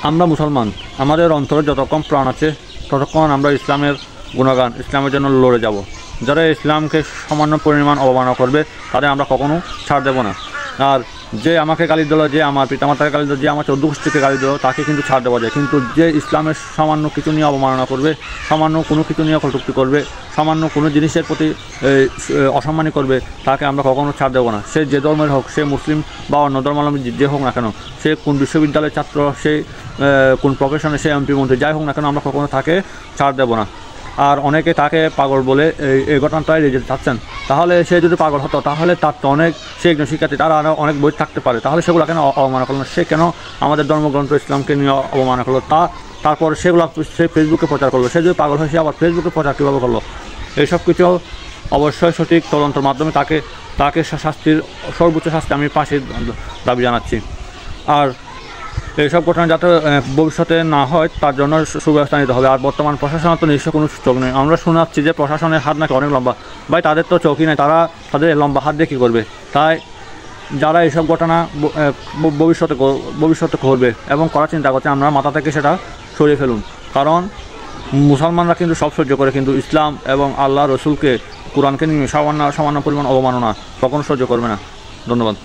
আমরা মুসলমান, আমাদের অন্তরে যতক্ষণ প্রাণ আছে ততক্ষণ আমরা ইসলামের গুণগান, ইসলামের জন্য লড়ে যাব। যারা ইসলামকে সামান্য পরিমাণ অবমাননা করবে তাদের আমরা কখনো ছাড় দেব না। আর যে আমাকে গালি দিল, যে আমার পিতামাতাকে গালি দিল, যে আমার চৌদ্দগোষ্ঠীকে গালি দিল, তাকে কিন্তু ছাড় দেওয়া যায়। কিন্তু যে ইসলামের সামান্য কিছু নিয়ে অবমাননা করবে, সামান্য কোনো কিছু নিয়ে কটূক্তি করবে, সামান্য কোনো জিনিসের প্রতি অসম্মানী করবে, তাকে আমরা কখনো ছাড় দেবো না। সে যে ধর্মের হোক, সে মুসলিম বা অন্য ধর্মাবলম্বী যে হোক না কেন, সে কোন বিশ্ববিদ্যালয়ের ছাত্র, সে কোন প্রফেশনে, সে এমপি মন্ত্রী যাই হোক না কেন, আমরা কখনো তাকে ছাড় দেবো না। আর অনেকে তাকে পাগল বলে এই ঘটনাটাই যেতে চাচ্ছেন। তাহলে সে যদি পাগল হতো তাহলে তার তো অনেক, সে একজন শিক্ষার্থী, তার আরও অনেক বই থাকতে পারে, তাহলে সেগুলো কেন অবমাননা করলো না? সে কেন আমাদের ধর্মগ্রন্থ ইসলামকে নিয়ে অবমাননা করলো? তারপর সেগুলো সে ফেসবুকে প্রচার করলো। সে যদি পাগল হয়, সে আবার ফেসবুকে প্রচার কীভাবে করলো? এইসব কিছু অবশ্যই সঠিক তদন্তের মাধ্যমে তাকে শাস্তির, সর্বোচ্চ শাস্তি আমি ফাঁসির দাবি জানাচ্ছি। আর এইসব ঘটনা যাতে ভবিষ্যতে না হয় তার জন্য সুব্যবস্থা নিতে হবে। আর বর্তমান প্রশাসনের তো নিশ্চয় কোনো চোখ নেই। আমরা শোনাচ্ছি যে প্রশাসনের হাত নাকি অনেক লম্বা। ভাই, তাদের তো চোখই নেই, তাদের লম্বা হাত দিয়ে কী করবে? তাই যারা এইসব ঘটনা ভবিষ্যতে করবে এবং করার চিন্তা করছে, আমরা মাথা থেকে সেটা সরিয়ে ফেলুন। কারণ মুসলমানরা কিন্তু সব সহ্য করে, কিন্তু ইসলাম এবং আল্লাহ রসুলকে, কোরআনকে নিয়ে সামান্য পরিমাণ অবমাননা কখনো সহ্য করবে না। ধন্যবাদ।